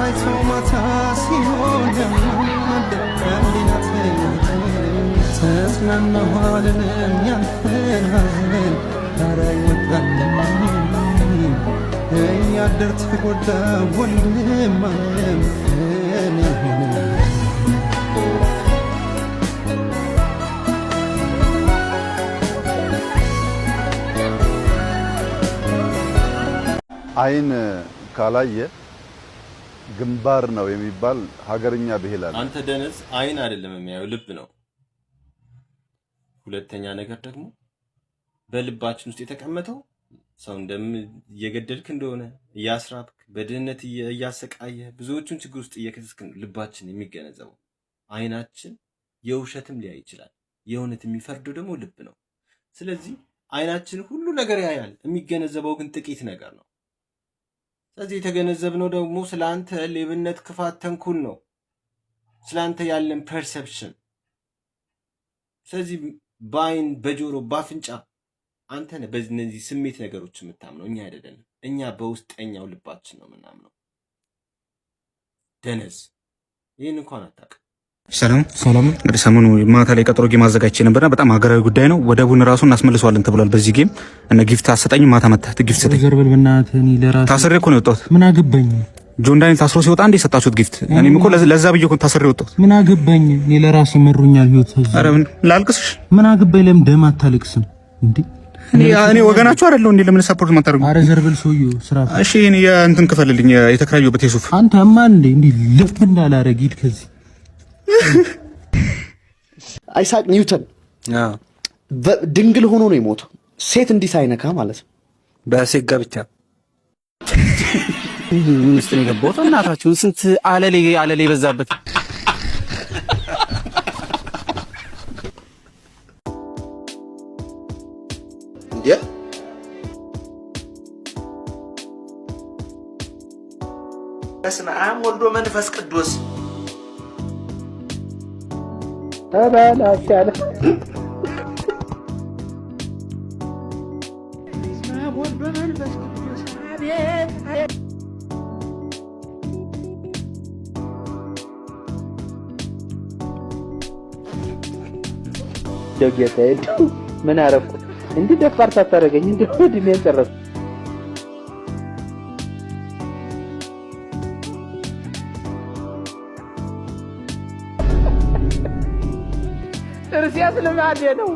ታይቶ ማታ ሲሆን ያማደቀልናተኝ ተጽናናሁ አልልም ያንተን ሐዘን ዳራይ ወጣልኝ እያደር ተጎዳ ወንድም አለም እኔ ሆነ አይን ካላየ ግንባር ነው የሚባል ሀገርኛ ብሂል አለ። አንተ ደነዝ አይን አይደለም የሚያየው ልብ ነው። ሁለተኛ ነገር ደግሞ በልባችን ውስጥ የተቀመጠው ሰው እየገደልክ እንደሆነ እያስራብክ በድህነት እያሰቃየ ብዙዎቹን ችግር ውስጥ እየከተትክ ልባችን የሚገነዘበው። አይናችን የውሸትም ሊያይ ይችላል፣ የእውነት የሚፈርደው ደግሞ ልብ ነው። ስለዚህ አይናችን ሁሉ ነገር ያያል፣ የሚገነዘበው ግን ጥቂት ነገር ነው። ስለዚህ የተገነዘብነው ደግሞ ስላንተ ሌብነት፣ ክፋት፣ ተንኩል ነው፣ ስላንተ ያለን ፐርሰፕሽን። ስለዚህ በአይን በጆሮ በአፍንጫ አንተ ነህ በእነዚህ ስሜት ነገሮች የምታምነው፣ እኛ አይደለም። እኛ በውስጠኛው ልባችን ነው የምናምነው። ደነዝ ይህን እንኳን አታውቅም። ሰላም እንግዲህ ሰሞኑ ማታ ላይ ቀጠሮ ጌም አዘጋጅቼ ነበርና በጣም ሀገራዊ ጉዳይ ነው። ወደቡን ራሱ እናስመልሰዋለን ተብሏል። በዚህ ጌም እነ ጊፍት አሰጠኝ ማታ መጣት ጊፍት ሰጠኝ። ዘርበል በእናትህ እኔ ለራሴ ታስሬ እኮ ነው የወጣሁት። ምን አገባኝ? ጆን ዳንኤል ታስሮ ሲወጣ እንዴ ሰጣችሁት ጊፍት? እኔም እኮ ለዛ ብዬ እኮ ታስሬ የወጣሁት። ምን አገባኝ? እኔ ለራሴ መሩኛል ህይወት። ኧረ ምን ላልቅስሽ? ምን አገባኝ? ለምን ደም አታልቅስም እንዴ? እኔ ወገናችሁ አይደለሁ እንዴ? ለምን ሰፖርት ማታረጉ? አረ ዘርበል ሰውዬው ስራ እሺ። እኔ እንትን ክፈልልኝ የተከራየሁበት የሱፍ አንተ ማን እንዴ? እንዴ ልብ እንዳላረግ ሂድ ከዚህ አይሳቅ ኒውተን ድንግል ሆኖ ነው የሞተው። ሴት እንዲህ ሳይነካ ማለት ነው። በሴት ጋብቻ ውስጥ ነው የገባው። እናታችሁን ስንት አለሌ በዛበት። እንዴ በስመ አብ ወልድ ወመንፈስ ቅዱስ ተበላሻለ ደገተ ምን አረኩ እንዴ? ደፋር ታታረገኝ እንዴ? እድሜን ጨረስኩ። ጥርሴስ ልማዴ ነው።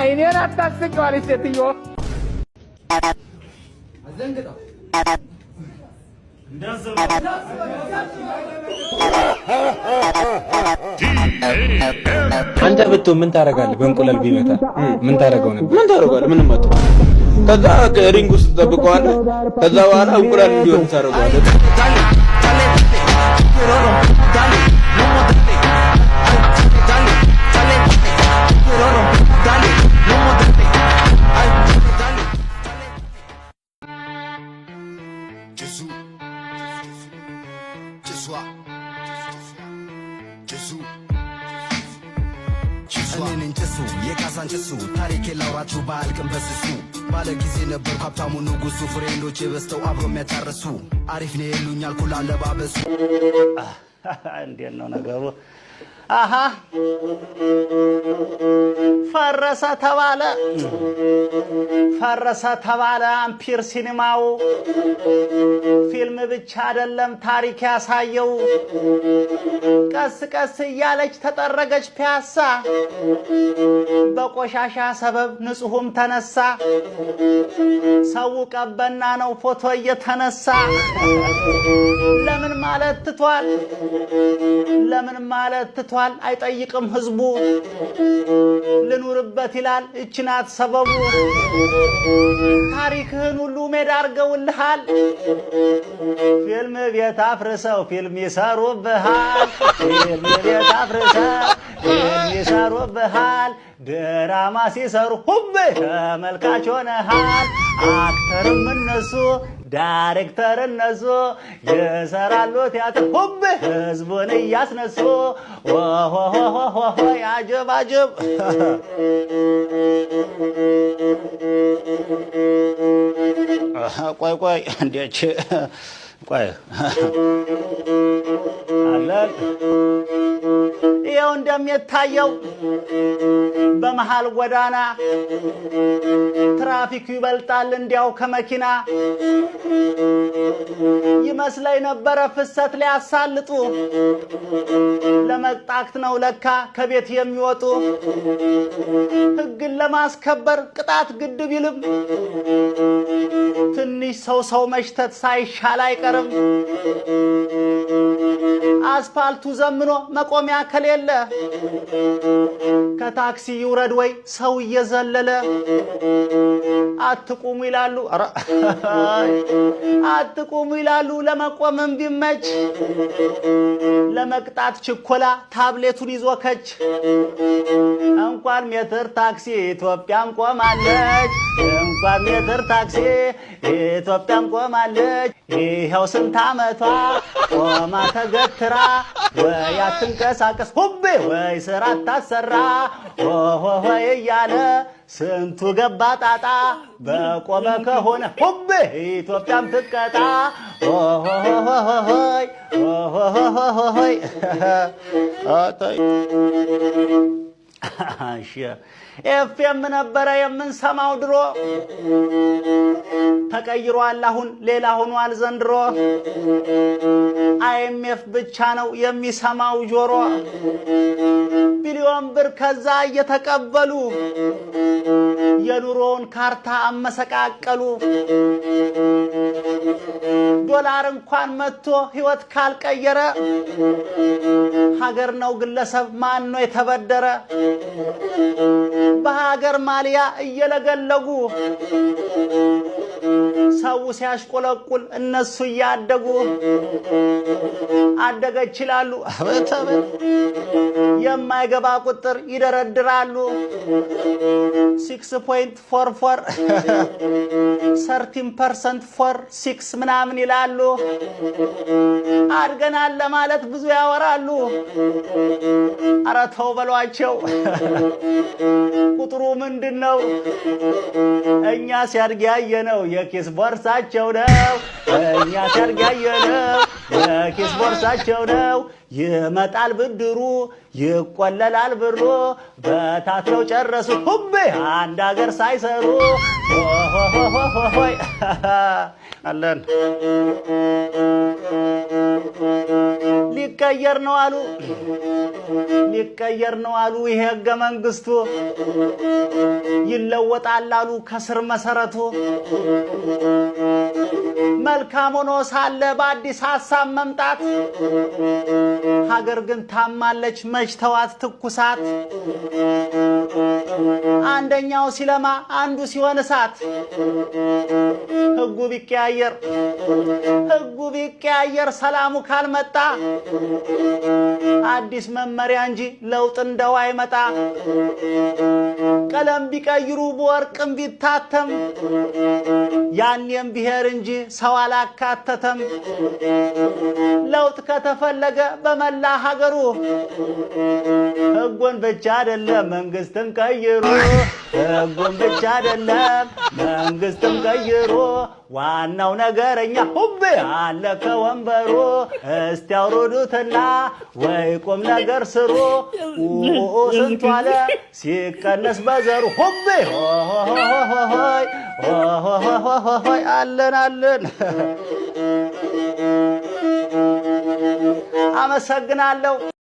አይኔን አታስቀው አለች ሴትዮ። አዘንግጣው አንተ ብትሆን ምን ታረጋለህ? በእንቁላል ቢመታ ምን ታረጋው ነበር? ምን ታረጋለህ? ምንም አትሆን። ከዛ ሪንግ ውስጥ ትጠብቀዋለህ። ከዛ በኋላ እንቁላል እንዲሆን ታረጋለህ። እኔን ጭሱ የካሳን ጭሱ ታሪኬ ላውራችሁ ባልቅም በስሱ ባለ ጊዜ ነበር ሀብታሙ ንጉሱ ፍሬንዶች የበስተው አብሮ የሚያጫርሱ አሪፍ ነው የሉኛል ኩላ ለባበሱ። እንዴት ነው ነገሩ? አሃ ፈረሰ ተባለ አምፒር ሲኒማው ፊልም ብቻ አይደለም ታሪክ ያሳየው። ቀስ እያለች ተጠረገች ፒያሳ በቆሻሻ ሰበብ ንጹህም ተነሳ። ሰው ቀበና ነው ፎቶ እየተነሳ ለምን ማለት ትቷል አይጠይቅም ህዝቡ ልኑርበት ይላል እችናት ሰበቡ። ታሪክህን ሁሉ ሜዳ አርገውልሃል ፊልም ቤት አፍርሰው ፊልም ይሰሩብሃል። ፊልም ቤት አፍርሰው ፊልም ይሰሩብሃል። ድራማ ሲሰሩ ሁብ ተመልካች ሆነሃል። አክተርም እነሱ ዳይሬክተር እነሱ የሰራሉ ቲያትር ሁብ ህዝቡን እያስነሱ ወሆሆሆሆ ያጀባጀብ ቆይ እንዴች ቆይ አላል ይኸው እንደሚታየው በመሃል ጎዳና ትራፊኩ ይበልጣል እንዲያው ከመኪና ይመስለኝ ነበረ ፍሰት ሊያሳልጡ ለመቅጣት ነው ለካ ከቤት የሚወጡ ሕግን ለማስከበር ቅጣት ግድ ቢልም ትንሽ ሰው መሽተት ሳይሻል አይቀርም አስፋልቱ ዘምኖ መቆሚያ ከሌለ ከታክሲ ይውረድ ወይ ሰው እየዘለለ አትቁሙ ይላሉ አትቁሙ ይላሉ ለመቆምም ቢመች ለመቅጣት ችኮላ ታብሌቱን ይዞ ከች እንኳን ሜትር ታክሲ ኢትዮጵያም ቆማለች እንኳን ሜትር ታክሲ ኢትዮጵያም ቆማለች ይኸው ስንት ዓመቷ ቆማ ተገትራ ወይ አትንቀሳቀስ ሁቤ ወይ ስራ አታሰራ ሆይ እያለ ስንቱ ገባ ጣጣ በቆመ ከሆነ ሁቤ ኢትዮጵያም ትቀጣ ሆይ ኤፍኤም ነበረ የምንሰማው ድሮ ተቀይሯል አሁን ሌላ ሆኗል ዘንድሮ አይኤምኤፍ ብቻ ነው የሚሰማው ጆሮ ቢሊዮን ብር ከዛ እየተቀበሉ የኑሮውን ካርታ አመሰቃቀሉ ዶላር እንኳን መጥቶ ህይወት ካልቀየረ ሀገር ነው ግለሰብ ማን ነው የተበደረ በሀገር ማሊያ እየለገለጉ ሰው ሲያሽቆለቁል እነሱ ያደጉ አደገች ይላሉ የማይገባ ቁጥር ይደረድራሉ 6.44 13% for 6 ምናምን ይላሉ አድገናል ለማለት ብዙ ያወራሉ ኧረ ተው በሏቸው ቁጥሩ ምንድነው እኛ ሲያድግ ያየነው የኪስ ቦርሳቸው ነው እኛ ሲያድግ ያየነው የኪስ ቦርሳቸው ነው ይመጣል ብድሩ ይቆለላል ብሩ በታትረው ጨረሱ ሁቤ አንድ ሀገር ሳይሰሩ ሆይ አለን ሊቀየር ነው አሉ ይሄ ሕገ መንግስቱ ይለወጣል አሉ ከስር መሰረቱ መልካም ሆኖ ሳለ በአዲስ ሐሳብ መምጣት ሀገር ግን ታማለች መጅተዋት ትኩሳት አንደኛው ሲለማ አንዱ ሲሆን እሳት ሕጉ ቢቀያየር ሰላሙ ካልመጣ አዲስ መመሪያ እንጂ ለውጥ እንደው አይመጣ ቀለም ቢቀይሩ በወርቅም ቢታተም ያኔም ብሔር እንጂ ሰው አላካተተም ለውጥ ከተፈለገ በመላ ሀገሩ ሕጉን ብቻ አይደለም መንግስትን ቀይሩ ሕጉን ብቻ አይደለም መንግስትን ቀይሩ ዋናው ነገረኛ ሁቤ አለ ከወንበሩ እስቲ አውርዱትና ወይ ቁም ነገር ስሩ ስንቱ አለ ሲቀነስ በዘሩ ሁቤ ሆይ አለን አመሰግናለሁ